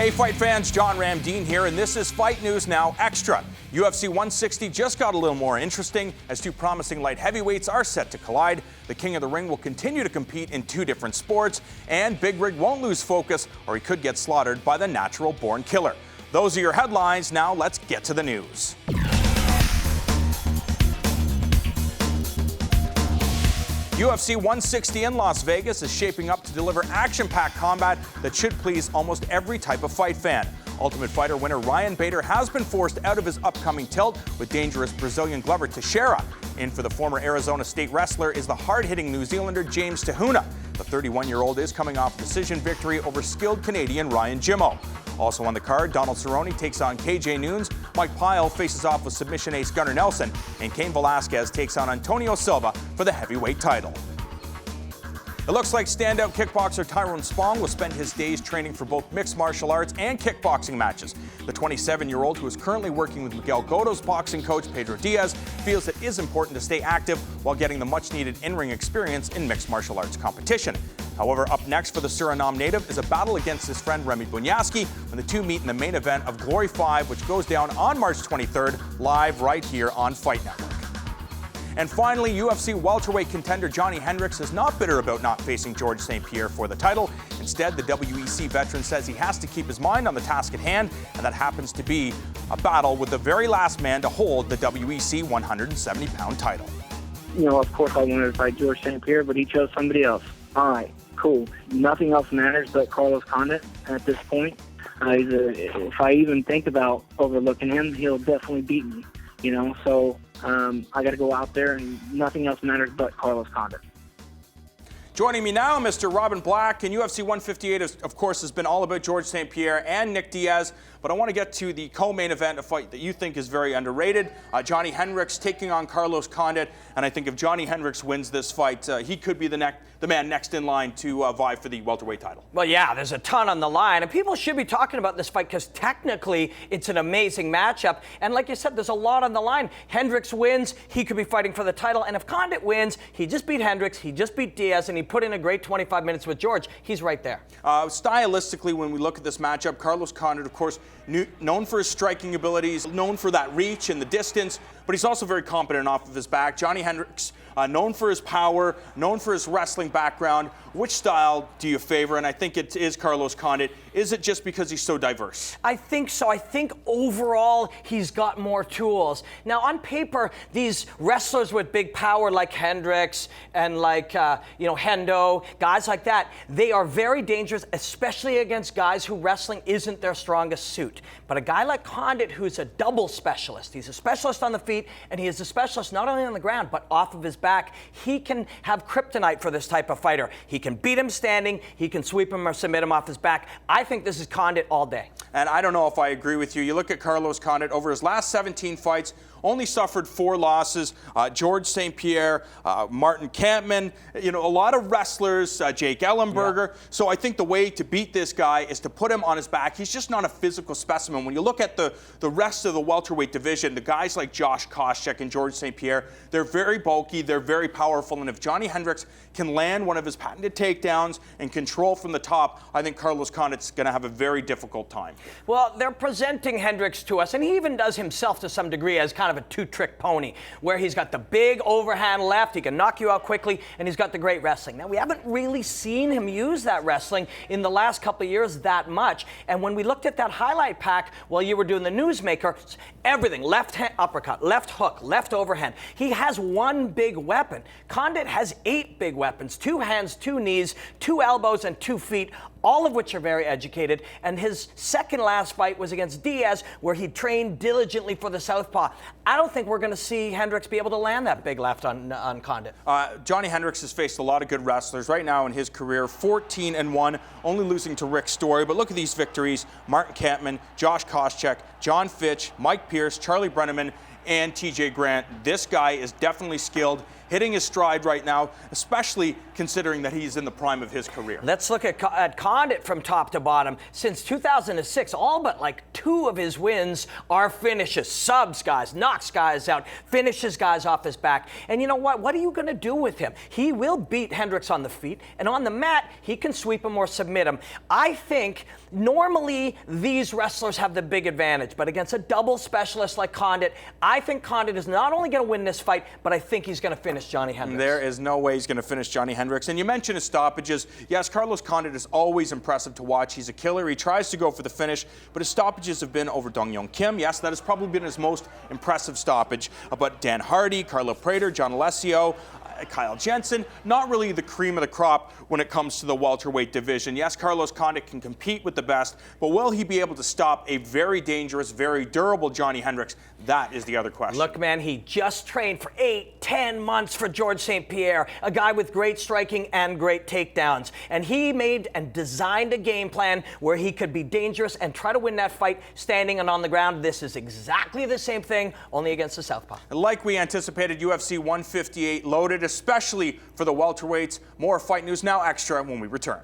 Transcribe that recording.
Hey fight fans, John Ramdeen here, and this is Fight News Now Extra. UFC 160 just got a little more interesting as two promising light heavyweights are set to collide. The King of the Ring will continue to compete in two different sports, and Big Rig won't lose focus or he could get slaughtered by the natural born killer. Those are your headlines. Now let's get to the news. UFC 160 in Las Vegas is shaping up to deliver action-packed combat that should please almost every type of fight fan. Ultimate Fighter winner Ryan Bader has been forced out of his upcoming tilt with dangerous Brazilian Glover Teixeira. In for the former Arizona State wrestler is the hard-hitting New Zealander James Tahuna. The 31-year-old is coming off a decision victory over skilled Canadian Ryan Jimmo. Also on the card, Donald Cerrone takes on KJ Noons, Mike Pyle faces off with submission ace Gunnar Nelson, and Cain Velasquez takes on Antonio Silva for the heavyweight title. It looks like standout kickboxer Tyrone Spong will spend his days training for both mixed martial arts and kickboxing matches. The 27-year-old, who is currently working with Miguel Cotto's boxing coach Pedro Diaz, feels it is important to stay active while getting the much-needed in-ring experience in mixed martial arts competition. However, up next for the Suriname native is a battle against his friend Remy Bunyaski when the two meet in the main event of Glory 5, which goes down on March 23rd, live right here on Fight Network. And finally, UFC welterweight contender Johny Hendricks is not bitter about not facing George St-Pierre for the title. Instead, the WEC veteran says he has to keep his mind on the task at hand, and that happens to be a battle with the very last man to hold the WEC 170-pound title. You know, of course I wanted to fight George St-Pierre, but he chose somebody else. All right, cool. Nothing else matters but Carlos Condit at this point. If I even think about overlooking him, he'll definitely beat me, you know, so I got to go out there, and nothing else matters but Carlos Condit. Joining me now, Mr. Robin Black. And UFC 158, of course, has been all about George St-Pierre and Nick Diaz. But I want to get to the co-main event, a fight that you think is very underrated. Johny Hendricks taking on Carlos Condit. And I think if Johny Hendricks wins this fight, he could be the man next in line to vie for the welterweight title. Well, yeah, there's a ton on the line. And people should be talking about this fight because technically it's an amazing matchup. And like you said, there's a lot on the line. Hendricks wins, he could be fighting for the title. And if Condit wins, he just beat Hendricks, he just beat Diaz, and he put in a great 25 minutes with George. He's right there. Stylistically, when we look at this matchup, Carlos Condit, of course, known for his striking abilities, known for that reach and the distance, but he's also very competent off of his back. Johny Hendricks, known for his power, known for his wrestling background. Which style do you favor? And I think it is Carlos Condit. Is it just because he's so diverse? I think so. I think overall he's got more tools. Now, on paper, these wrestlers with big power like Hendricks and like, Hendo, guys like that, they are very dangerous, especially against guys who wrestling isn't their strongest suit. But a guy like Condit, who's a double specialist, he's a specialist on the feet, and he is a specialist not only on the ground, but off of his back. He can have kryptonite for this type of fighter. He can beat him standing, he can sweep him or submit him off his back. I think this is Condit all day. And I don't know if I agree with you. You look at Carlos Condit, over his last 17 fights, only suffered 4 losses. George St-Pierre, Martin Kampmann, a lot of wrestlers, Jake Ellenberger. Yeah. So I think the way to beat this guy is to put him on his back. He's just not a physical specimen. When you look at the rest of the welterweight division, the guys like Josh Koscheck and George St-Pierre, they're very bulky, they're very powerful, and if Johny Hendricks can land one of his patented takedowns and control from the top, I think Carlos Condit's going to have a very difficult time. Well, they're presenting Hendricks to us, and he even does himself to some degree as kind of a two-trick pony, where he's got the big overhand left, he can knock you out quickly, and he's got the great wrestling. Now, we haven't really seen him use that wrestling in the last couple of years that much, and when we looked at that highlight pack while you were doing the Newsmakers, everything, left hand uppercut, left hook, left overhand. He has one big weapon. Condit has 8 big weapons, 2 hands, 2 knees, 2 elbows, and 2 feet, all of which are very educated, and his second last fight was against Diaz, where he trained diligently for the southpaw. I don't think we're going to see Hendricks be able to land that big left on Condit. Johny Hendricks has faced a lot of good wrestlers right now in his career, 14-1, only losing to Rick Story. But look at these victories: Martin Kampmann, Josh Koscheck, John Fitch, Mike Pierce, Charlie Brenneman, and TJ Grant. This guy is definitely skilled. hitting his stride right now, especially considering that he's in the prime of his career. Let's look at Condit from top to bottom. Since 2006, all but like 2 of his wins are finishes. Subs guys, knocks guys out, finishes guys off his back. And you know what? What are you going to do with him? He will beat Hendricks on the feet, and on the mat, he can sweep him or submit him. I think normally these wrestlers have the big advantage, but against a double specialist like Condit, I think Condit is not only going to win this fight, but I think he's going to finish Johny Hendricks. There is no way he's going to finish Johny Hendricks. And you mentioned his stoppages. Yes, Carlos Condit is always impressive to watch. He's a killer. He tries to go for the finish, but his stoppages have been over Dong Young Kim. Yes, that has probably been his most impressive stoppage. But Dan Hardy, Carlo Prater, John Alessio, Kyle Jensen, not really the cream of the crop when it comes to the welterweight division. Yes, Carlos Condit can compete with the best, but will he be able to stop a very dangerous, very durable Johny Hendricks? That is the other question. Look, man, he just trained for 8-10 months for George St-Pierre, a guy with great striking and great takedowns. And he made and designed a game plan where he could be dangerous and try to win that fight standing and on the ground. This is exactly the same thing, only against the southpaw. Like we anticipated, UFC 158 loaded, especially for the welterweights. More Fight News Now Extra when we return.